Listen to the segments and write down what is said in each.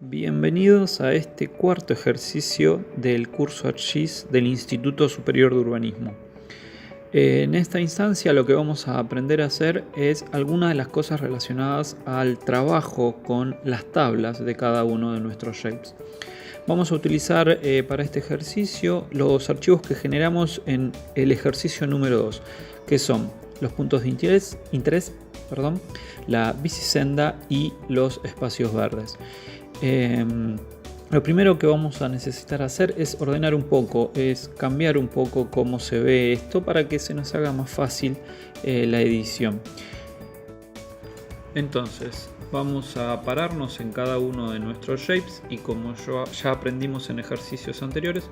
Bienvenidos a este cuarto ejercicio del curso ArcGIS del Instituto Superior de Urbanismo. En esta instancia lo que vamos a aprender a hacer es algunas de las cosas relacionadas al trabajo con las tablas de cada uno de nuestros shapes. Vamos a utilizar para este ejercicio los archivos que generamos en el ejercicio número 2, que son los puntos de interés, la bicisenda y los espacios verdes. Lo primero que vamos a necesitar hacer es ordenar un poco, es cambiar un poco cómo se ve esto para que se nos haga más fácil la edición. Entonces vamos a pararnos en cada uno de nuestros shapes y como ya aprendimos en ejercicios anteriores,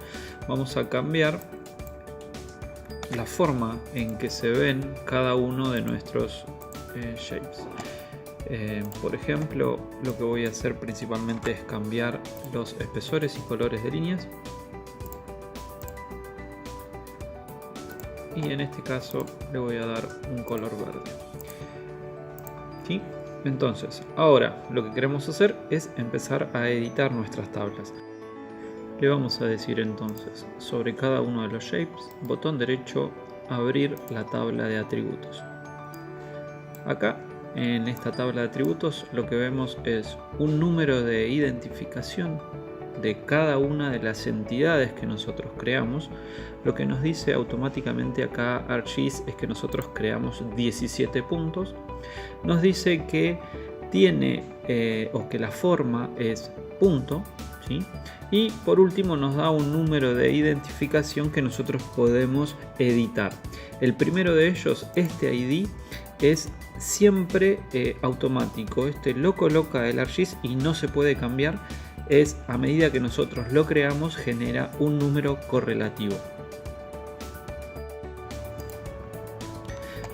vamos a cambiar la forma en que se ven cada uno de nuestros shapes. Por ejemplo, lo que voy a hacer principalmente es cambiar los espesores y colores de líneas. Y en este caso le voy a dar un color verde. ¿Sí? Entonces, ahora lo que queremos hacer es empezar a editar nuestras tablas. Le vamos a decir entonces, sobre cada uno de los shapes, botón derecho, abrir la tabla de atributos. Acá, en esta tabla de atributos, lo que vemos es un número de identificación de cada una de las entidades que nosotros creamos. Lo que nos dice automáticamente acá ArcGIS es que nosotros creamos 17 puntos. Nos dice que tiene o que la forma es punto, ¿sí? Y por último nos da un número de identificación que nosotros podemos editar. El primero de ellos, este ID, es siempre automático. Este lo coloca el ArcGIS y no se puede cambiar. Es a medida que nosotros lo creamos, genera un número correlativo.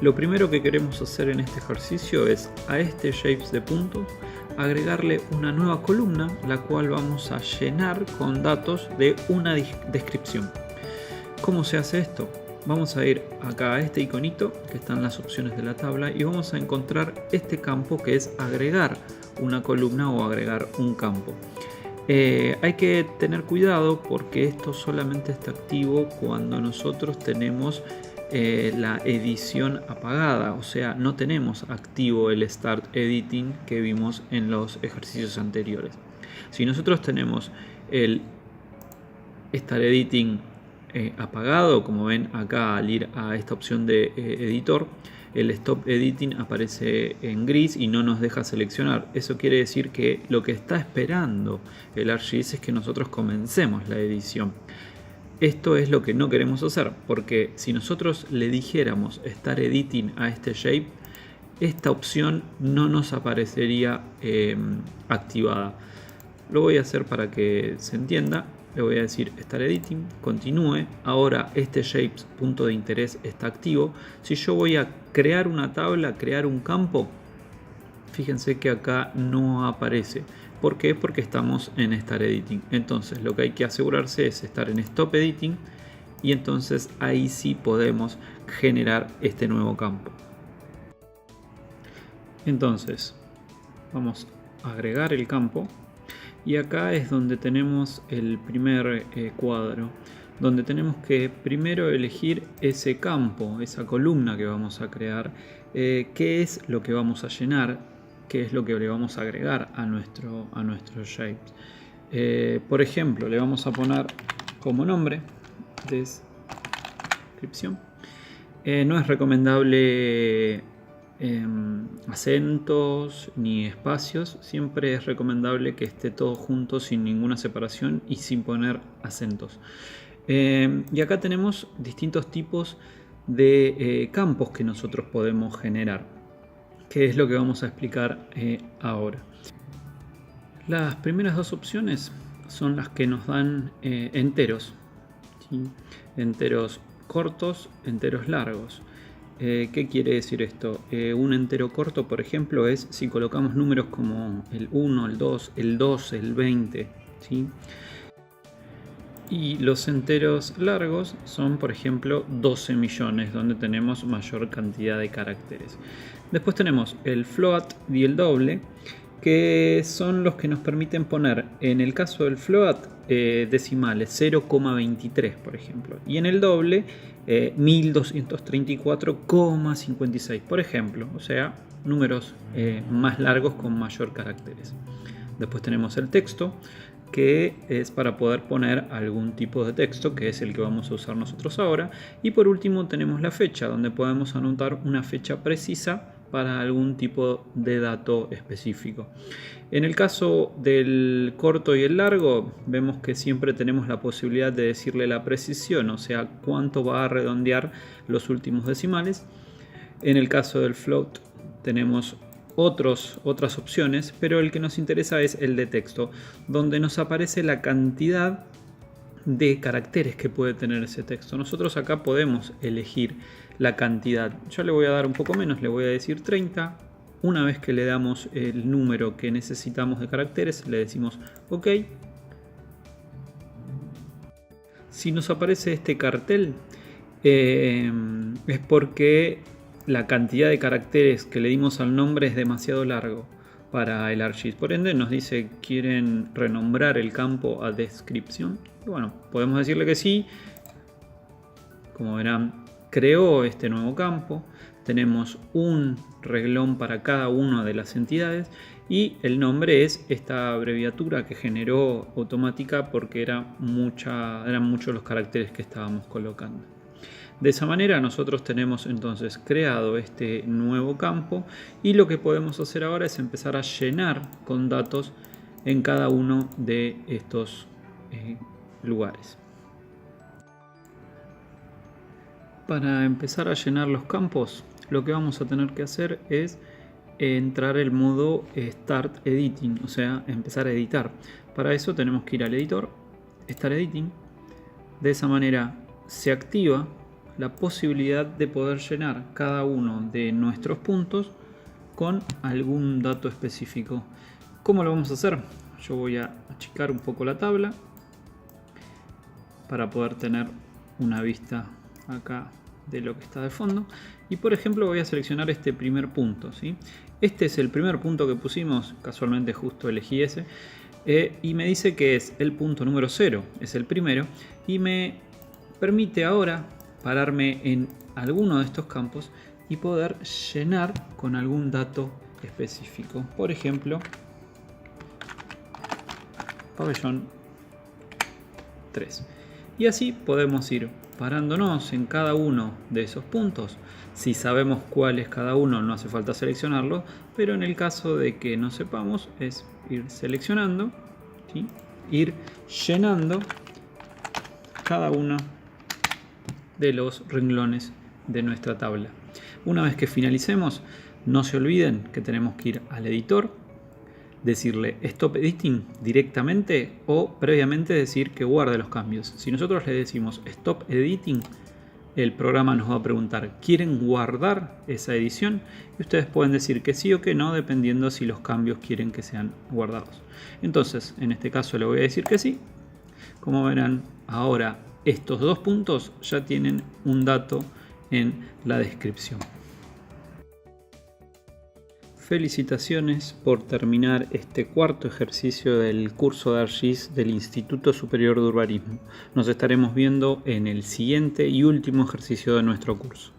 Lo primero que queremos hacer en este ejercicio es a este shapes de puntos agregarle una nueva columna, la cual vamos a llenar con datos de una descripción. ¿Cómo se hace esto? Vamos a ir acá a este iconito que están las opciones de la tabla y vamos a encontrar este campo que es agregar una columna o agregar un campo. Hay que tener cuidado porque esto solamente está activo cuando nosotros tenemos la edición apagada, o sea, no tenemos activo el Start Editing que vimos en los ejercicios anteriores. Si nosotros tenemos el Start Editing apagado, como ven acá al ir a esta opción de editor, el Stop Editing aparece en gris y no nos deja seleccionar. Eso quiere decir que lo que está esperando el ArcGIS es que nosotros comencemos la edición. Esto es lo que no queremos hacer, porque si nosotros le dijéramos Start Editing a este shape, esta opción no nos aparecería activada. Lo voy a hacer para que se entienda. Le voy a decir Start Editing, continúe. Ahora este shapes punto de interés está activo. Si yo voy a crear una tabla, crear un campo, fíjense que acá no aparece. ¿Por qué? Porque estamos en Start Editing. Entonces lo que hay que asegurarse es estar en Stop Editing y entonces ahí sí podemos generar este nuevo campo. Entonces vamos a agregar el campo y acá es donde tenemos el primer cuadro, donde tenemos que primero elegir ese campo, esa columna que vamos a crear, qué es lo que vamos a llenar, qué es lo que le vamos a agregar a nuestro shape. Por ejemplo, le vamos a poner como nombre descripción. No es recomendable acentos ni espacios, siempre es recomendable que esté todo junto sin ninguna separación y sin poner acentos. Y acá tenemos distintos tipos de campos que nosotros podemos generar, que es lo que vamos a explicar ahora. Las primeras dos opciones son las que nos dan enteros, ¿sí? Enteros cortos, enteros largos. ¿Qué quiere decir esto? Un entero corto, por ejemplo, es si colocamos números como el 1, el 2, el 12, el 20, ¿sí? Y los enteros largos son, por ejemplo, 12 millones, donde tenemos mayor cantidad de caracteres. Después tenemos el float y el doble, que son los que nos permiten poner, en el caso del float, decimales 0,23 por ejemplo, y en el doble 1234,56 por ejemplo, o sea, números más largos con mayor caracteres. Después tenemos el texto, que es para poder poner algún tipo de texto, que es el que vamos a usar nosotros ahora. Y por último tenemos la fecha, donde podemos anotar una fecha precisa para algún tipo de dato específico. En el caso del corto y el largo, vemos que siempre tenemos la posibilidad de decirle la precisión, o sea, cuánto va a redondear los últimos decimales. En el caso del float tenemos otras opciones, pero el que nos interesa es el de texto, donde nos aparece la cantidad de caracteres que puede tener ese texto. Nosotros acá podemos elegir la cantidad. Yo le voy a dar un poco menos, le voy a decir 30. Una vez que le damos el número que necesitamos de caracteres, le decimos OK. Si nos aparece este cartel, es porque la cantidad de caracteres que le dimos al nombre es demasiado largo para el ArcGIS. Por ende nos dice, ¿quieren renombrar el campo a descripción? Y bueno, podemos decirle que sí. Como verán, creó este nuevo campo. Tenemos un reglón para cada una de las entidades y el nombre es esta abreviatura que generó automática porque eran muchos los caracteres que estábamos colocando. De esa manera nosotros tenemos entonces creado este nuevo campo y lo que podemos hacer ahora es empezar a llenar con datos en cada uno de estos lugares. Para empezar a llenar los campos, lo que vamos a tener que hacer es entrar el modo Start Editing, o sea, empezar a editar. Para eso tenemos que ir al editor, Start Editing. De esa manera se activa la posibilidad de poder llenar cada uno de nuestros puntos con algún dato específico. ¿Cómo lo vamos a hacer? Yo voy a achicar un poco la tabla para poder tener una vista acá de lo que está de fondo. Y por ejemplo voy a seleccionar este primer punto, ¿sí? Este es el primer punto que pusimos, casualmente justo elegí ese, y me dice que es el punto número 0, es el primero, y me permite ahora pararme en alguno de estos campos y poder llenar con algún dato específico. Por ejemplo, pabellón 3. Y así podemos ir parándonos en cada uno de esos puntos. Si sabemos cuál es cada uno, no hace falta seleccionarlo, pero en el caso de que no sepamos, es ir seleccionando, ¿sí? Ir llenando cada uno de los renglones de nuestra tabla. Una vez que finalicemos, no se olviden que tenemos que ir al editor, decirle Stop Editing directamente o previamente decir que guarde los cambios. Si nosotros le decimos Stop Editing, el programa nos va a preguntar, ¿quieren guardar esa edición? Y ustedes pueden decir que sí o que no, dependiendo si los cambios quieren que sean guardados. Entonces, en este caso le voy a decir que sí. Como verán, ahora estos dos puntos ya tienen un dato en la descripción. Felicitaciones por terminar este cuarto ejercicio del curso de ArcGIS del Instituto Superior de Urbanismo. Nos estaremos viendo en el siguiente y último ejercicio de nuestro curso.